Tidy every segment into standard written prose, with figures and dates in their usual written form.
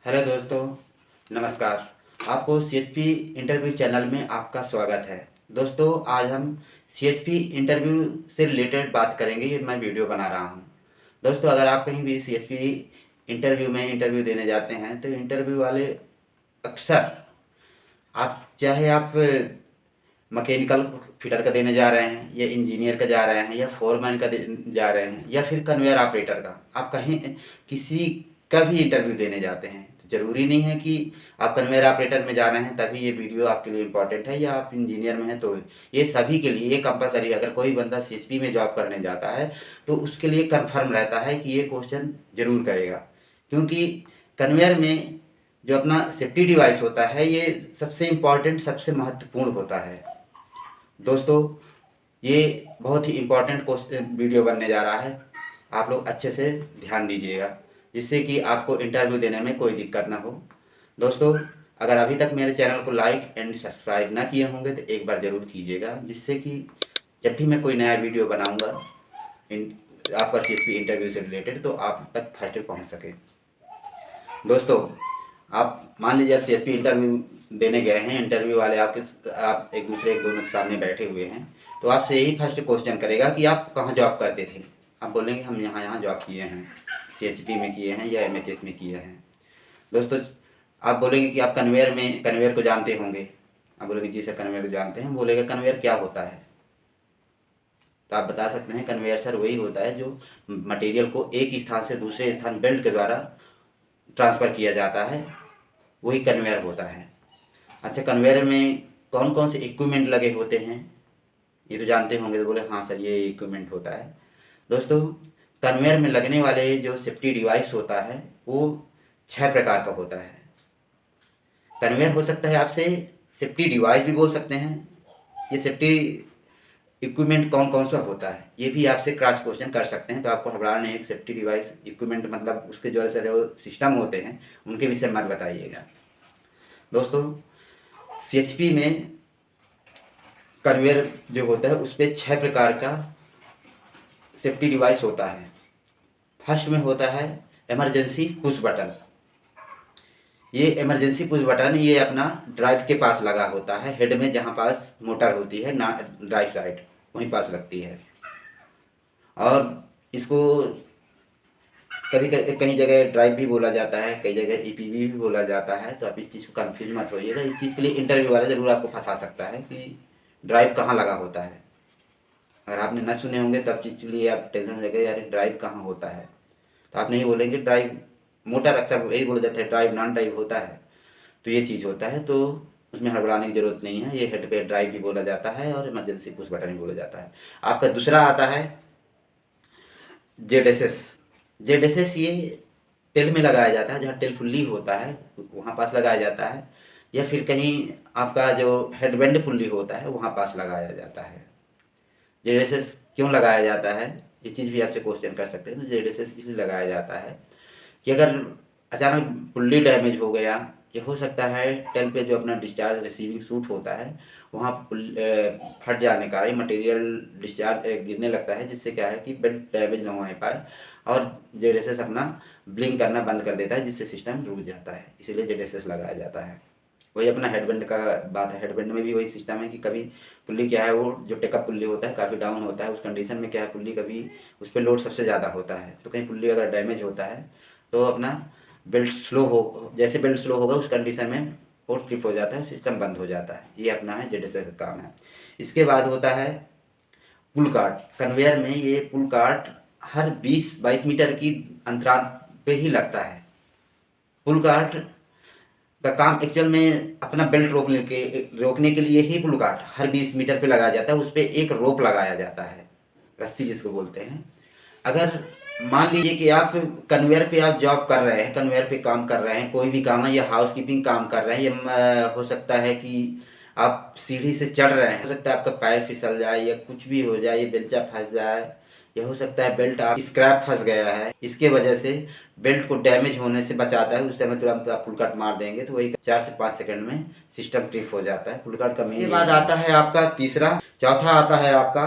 Hello दोस्तों, नमस्कार। आपको सीएचपी इंटरव्यू चैनल में आपका स्वागत है। दोस्तों, आज हम सीएचपी इंटरव्यू से रिलेटेड बात करेंगे। ये मैं वीडियो बना रहा हूँ। दोस्तों, अगर आप कहीं भी सीएचपी इंटरव्यू देने जाते हैं तो इंटरव्यू वाले अक्सर आप मैकेनिकल फिटर का देने जा रहे हैं या इंजीनियर का जा रहे हैं या फोरमैन का जा रहे हैं या फिर कन्वेयर ऑपरेटर का, आप कहीं किसी का भी इंटरव्यू देने जाते हैं तो ज़रूरी नहीं है कि आप कन्वेयर ऑपरेटर में जा रहे हैं तभी ये वीडियो आपके लिए इम्पोर्टेंट है, या आप इंजीनियर में हैं तो ये सभी के लिए ये कंपलसरी। अगर कोई बंदा सीएचपी में जॉब करने जाता है तो उसके लिए कन्फर्म रहता है कि ये क्वेश्चन ज़रूर करेगा, क्योंकि कन्वेयर में जो अपना सेफ्टी डिवाइस होता है ये सबसे इम्पॉर्टेंट, सबसे महत्वपूर्ण होता है। दोस्तों, ये बहुत ही इम्पोर्टेंट क्वेश्चन वीडियो बनने जा रहा है। आप लोग अच्छे से ध्यान दीजिएगा जिससे कि आपको इंटरव्यू देने में कोई दिक्कत ना हो। दोस्तों, अगर अभी तक मेरे चैनल को लाइक एंड सब्सक्राइब ना किए होंगे तो एक बार ज़रूर कीजिएगा, जिससे कि जब भी मैं कोई नया वीडियो बनाऊंगा आपका सीएचपी इंटरव्यू से रिलेटेड तो आप तक फर्स्ट पहुंच सके। दोस्तों, आप मान लीजिए आप सीएचपी इंटरव्यू देने गए हैं, इंटरव्यू वाले आप एक दूसरे एक दोनों के सामने बैठे हुए हैं, तो आपसे यही फर्स्ट क्वेश्चन करेगा कि आप कहाँ जॉब करते थे। आप बोलेंगे हम यहाँ यहाँ जॉब किए हैं, सीएचपी में किए हैं या एमएचएस में किए हैं। दोस्तों, आप बोलेंगे कि आप कन्वेयर को जानते होंगे। आप बोलेंगे जी सर कन्वेयर को जानते हैं। बोलेगा कन्वेयर क्या होता है, तो आप बता सकते हैं कन्वेयर सर वही होता है जो मटेरियल को एक स्थान से दूसरे स्थान बेल्ट के द्वारा ट्रांसफ़र किया जाता है, वही कन्वेयर होता है। अच्छा, कन्वेयर में कौन कौन से इक्विपमेंट लगे होते हैं ये तो जानते होंगे। तो बोले हाँ सर ये इक्विपमेंट होता है। दोस्तों, कन्वेयर में लगने वाले जो सेफ्टी डिवाइस होता है वो 6 प्रकार का होता है। कन्वेयर हो सकता है, आपसे सेफ्टी डिवाइस भी बोल सकते हैं। ये सेफ्टी इक्विपमेंट कौन कौन सा होता है ये भी आपसे क्रॉस क्वेश्चन कर सकते हैं, तो आपको घबराना नहीं है। सेफ्टी डिवाइस इक्विपमेंट मतलब उसके जो सिस्टम होते हैं उनके विषय मत बताइएगा। दोस्तों, सीएचपी में कन्वेयर जो होता है उस पर 6 प्रकार का सेफ्टी डिवाइस होता है। फर्स्ट में होता है इमरजेंसी पुश बटन। ये इमरजेंसी पुश बटन ये अपना ड्राइव के पास लगा होता है, हेड में जहाँ पास मोटर होती है ना, ड्राइव साइड वहीं पास लगती है। और इसको कभी कहीं जगह ड्राइव भी बोला जाता है, कई जगह ईपीवी भी बोला जाता है, तो आप इस चीज़ को कंफ्यूज मत होइएगा। इस चीज़ के लिए इंटरव्यू वाला ज़रूर आपको फंसा सकता है कि ड्राइव कहाँ लगा होता है। अगर आपने न सुने होंगे तब चीज़ के लिए आप टेंशन में लगे यार ड्राइव कहाँ होता है, तो आप नहीं बोलेंगे ड्राइव। मोटर अक्सर यही बोला जाता है ड्राइव नॉन ड्राइव होता है, तो ये चीज़ होता है, तो उसमें हड़बड़ाने की ज़रूरत नहीं है। ये हेड पे ड्राइव भी बोला जाता है और इमरजेंसी पुश बटन भी बोला जाता है। आपका दूसरा आता है जेडएसएस। जेडएसएस ये टेल में लगाया जाता है, जहाँ टेल फुल्ली होता है वहाँ पास लगाया जाता है, या फिर कहीं आपका जो हेडबैंड फुल्ली होता है वहाँ पास लगाया जाता है। जेडएसएस क्यों लगाया जाता है ये चीज़ भी आपसे क्वेश्चन कर सकते हैं। तो जेडएसएस इसलिए लगाया जाता है कि अगर अचानक फुल्ली डैमेज हो गया, ये हो सकता है टेल पे जो अपना डिस्चार्ज रिसीविंग सूट होता है वहाँ फट जाने का ये मटेरियल डिस्चार्ज गिरने लगता है, जिससे क्या है कि बेल्ट डैमेज ना होने पाए और जेडएसएस अपना ब्लिंक करना बंद कर देता है, जिससे सिस्टम रुक जाता है। इसीलिए जेडएसएस लगाया जाता है। वही अपना हेडबैंड का बात है, हेडबैंड में भी वही सिस्टम है कि कभी पुल्ली क्या है वो जो टेकअप पुल्ली होता है काफ़ी डाउन होता है, उस कंडीशन में क्या है पुल्ली कभी उस पर लोड सबसे ज़्यादा होता है, तो कहीं पुल्ली अगर डैमेज होता है तो अपना बेल्ट स्लो हो, जैसे बेल्ट स्लो होगा उस कंडीशन में वो ट्रिप हो जाता है, सिस्टम बंद हो जाता है। ये अपना है जेडएसएस का काम है। इसके बाद होता है पुल कार्ट। कन्वेयर में ये पुल कार्ट हर 20-22 मीटर की अंतराल पे ही लगता है। पुल कार्ट का काम एक्चुअल में अपना बेल्ट रोकने के लिए ही पुल कार्ट हर 20 मीटर पे लगाया जाता है। उस पर एक रोप लगाया जाता है, रस्सी जिसको बोलते हैं। अगर मान लीजिए कि आप कन्वेयर पे आप जॉब कर रहे हैं, कन्वेयर पे काम कर रहे हैं, कोई भी काम है या हाउस कीपिंग काम कर रहे हैं, या हो सकता है कि आप सीढ़ी से चढ़ रहे हैं, हो सकता है आपका पैर फिसल जाए या कुछ भी हो जाए, ये बेलचा फंस जाए, या हो सकता है बेल्ट आप स्क्रैप फंस गया है, इसके वजह से बेल्ट को डैमेज होने से बचाता है। उस समय तुरंत आप फुल कट मार देंगे तो वही 4 से 5 सेकंड में सिस्टम ट्रिप हो जाता है। फुल कट का मेन। इसके बाद आता है आपका तीसरा, चौथा आता है आपका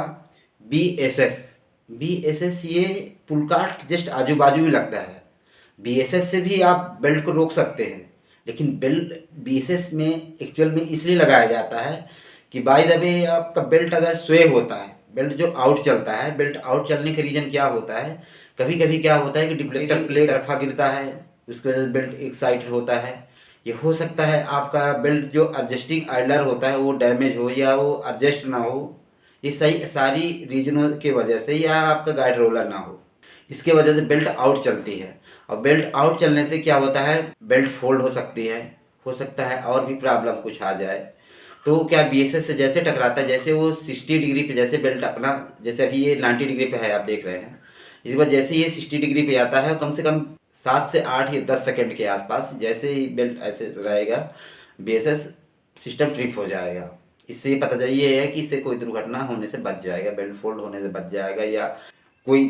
बीएसएस। बीएसएस ये पुल कार्ट जस्ट आजू बाजू ही लगता है। बीएसएस से भी आप बेल्ट को रोक सकते हैं, लेकिन बेल्ट बीएसएस में एक्चुअल में इसलिए लगाया जाता है कि बाय द वे आपका बेल्ट अगर स्वे होता है, बेल्ट जो आउट चलता है, बेल्ट आउट चलने के रीज़न क्या होता है, कभी कभी क्या होता है कि डिफ्लेक्टर प्लेट तरफा गिरता है, उसकी वजह से बेल्ट एक साइड होता है। ये हो सकता है आपका बेल्ट जो एडजस्टिंग आइलर होता है वो डैमेज हो या वो एडजस्ट ना हो, ये सही सारी रीजनों की वजह से, या आपका गाइड रोलर ना हो, इसके वजह से बेल्ट आउट चलती है। और बेल्ट आउट चलने से क्या होता है, बेल्ट फोल्ड हो सकती है, हो सकता है और भी प्रॉब्लम कुछ आ जाए। तो क्या बीएसएस से जैसे टकराता है, जैसे वो 60 डिग्री पे, जैसे बेल्ट अपना, जैसे अभी ये 90 डिग्री पे है आप देख रहे हैं, इस बार जैसे ये 60 डिग्री पे आता है, कम से कम 7 से 8 या 10 सेकंड के आसपास जैसे ही बेल्ट ऐसे रहेगा, बीएसएस सिस्टम ट्रिप हो जाएगा। इससे ये पता ये है कि इससे कोई दुर्घटना होने से बच जाएगा, बेल्ट फोल्ड होने से बच जाएगा, या कोई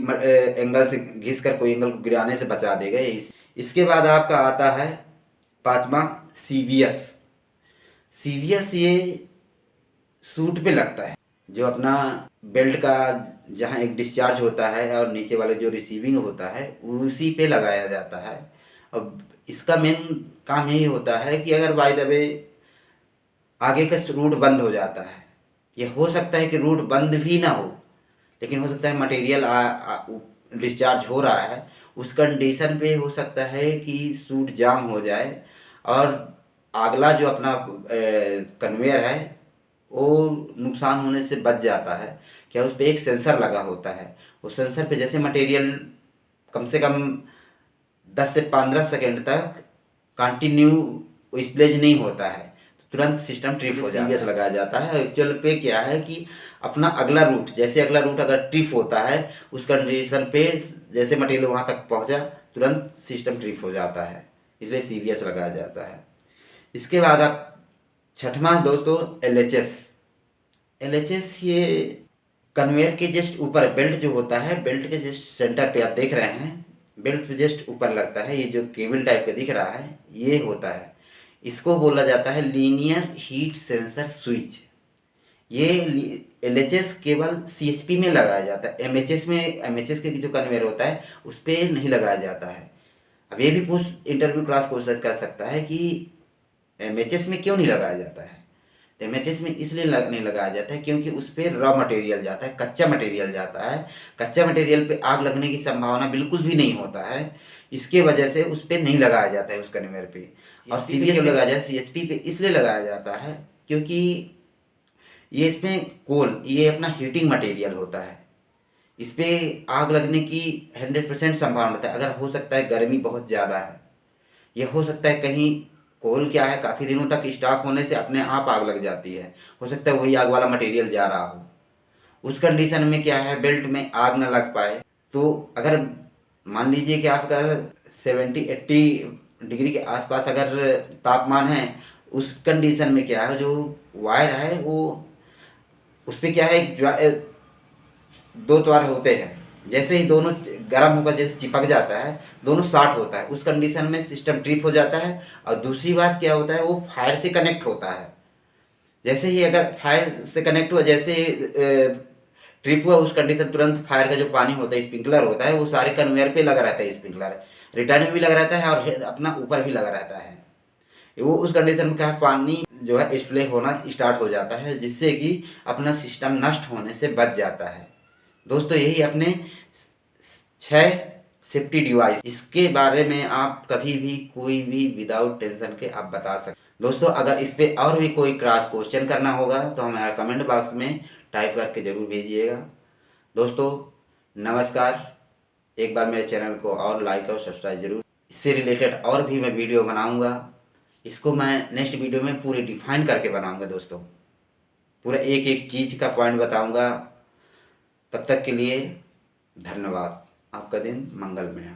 एंगल से घिस कर कोई एंगल को गिराने से बचा देगा। इसके बाद आपका आता है पांचवा, सीवीएस। सीवीएस ये सूट पे लगता है, जो अपना बेल्ट का जहाँ एक डिस्चार्ज होता है और नीचे वाले जो रिसीविंग होता है उसी पे लगाया जाता है। अब इसका मेन काम यही होता है कि अगर बाय द वे आगे का रूट बंद हो जाता है, ये हो सकता है कि रूट बंद भी ना हो, लेकिन हो सकता है मटेरियल डिस्चार्ज हो रहा है, उस कंडीशन पे हो सकता है कि सूट जाम हो जाए और अगला जो अपना कन्वेयर है वो नुकसान होने से बच जाता है। क्या उस पर एक सेंसर लगा होता है, उस सेंसर पे जैसे मटेरियल कम से कम 10 से 15 सेकंड तक कंटिन्यू स्प्लेज नहीं होता है, तो तुरंत सिस्टम ट्रिप हो जाता है, लगाया जाता है। एक्चुअल पे क्या है कि अपना अगला रूट, जैसे अगला रूट अगर ट्रिप होता है उस कंडीशन पे जैसे मटेरियल वहाँ तक पहुँचा, तुरंत सिस्टम ट्रिप हो जाता है, इसलिए सीवीएस लगाया जाता है। इसके बाद आप छठवां दोस्तों, एलएचएस। एलएचएस ये कन्वेयर के जस्ट ऊपर, बेल्ट जो होता है बेल्ट के जस्ट सेंटर पे आप देख रहे हैं, बेल्ट पे जस्ट ऊपर लगता है, ये जो केबल टाइप का दिख रहा है ये होता है, इसको बोला जाता है लीनियर हीट सेंसर स्विच। ये एलएचएस केवल सीएचपी में लगाया जाता है, एमएचएस में, एमएचएस के जो कन्वेयर होता है उस पर नहीं लगाया जाता है। अब ये भी पूछ इंटरव्यू क्लास क्वेश्चन कर सकता है कि एमएचएस में क्यों नहीं लगाया जाता है। एमएचएस में इसलिए नहीं लगाया जाता है क्योंकि उस पर रॉ मटेरियल जाता है, कच्चा मटेरियल जाता है, कच्चा मटेरियल पे आग लगने की संभावना बिल्कुल भी नहीं होता है, इसके वजह से उस पर नहीं लगाया जाता है उस कन्वेयर पे। और सीवीएस लगाया जाता है, सीएचपी पे इसलिए लगाया जाता है क्योंकि ये इसमें कोल, ये अपना हीटिंग मटेरियल होता है, इस पर आग लगने की 100% संभावना है। अगर हो सकता है गर्मी बहुत ज़्यादा है, यह हो सकता है कहीं कोल क्या है काफ़ी दिनों तक स्टॉक होने से अपने आप आग लग जाती है, हो सकता है वही आग वाला मटेरियल जा रहा हो, उस कंडीशन में क्या है बेल्ट में आग ना लग पाए। तो अगर मान लीजिए कि आपका 70-80 डिग्री के आसपास अगर तापमान है, उस कंडीशन में क्या है जो वायर है वो उस पर क्या है दो तार होते हैं, जैसे ही दोनों गर्म होकर जैसे चिपक जाता है, दोनों शॉर्ट होता है, उस कंडीशन में सिस्टम ट्रिप हो जाता है। और दूसरी बात क्या होता है, वो फायर से कनेक्ट होता है, जैसे ही अगर फायर से कनेक्ट हुआ, जैसे ट्रिप हुआ, उस कंडीशन तुरंत फायर का जो पानी होता है स्प्रिंकलर होता है वो सारे कन्वेयर पे लगा रहता है, स्प्रिंकलर रिटर्न भी लगा रहता है और अपना ऊपर भी लगा रहता है। वो उस कंडीशन में क्या है, पानी जो है स्प्रे होना स्टार्ट हो जाता है, जिससे कि अपना सिस्टम नष्ट होने से बच जाता है। दोस्तों यही अपने 6 सेफ्टी डिवाइस, इसके बारे में आप कभी भी कोई भी विदाउट टेंशन के आप बता सकते। दोस्तों अगर इस पे और भी कोई क्रॉस क्वेश्चन करना होगा तो हमारा कमेंट बॉक्स में टाइप करके ज़रूर भेजिएगा। दोस्तों नमस्कार, एक बार मेरे चैनल को और लाइक और सब्सक्राइब जरूर, इससे रिलेटेड और भी मैं वीडियो बनाऊंगा, इसको मैं नेक्स्ट वीडियो में पूरी डिफाइन करके बनाऊंगा दोस्तों, पूरा एक एक चीज़ का पॉइंट बताऊंगा। तब तक के लिए धन्यवाद, आपका दिन मंगलमय हो।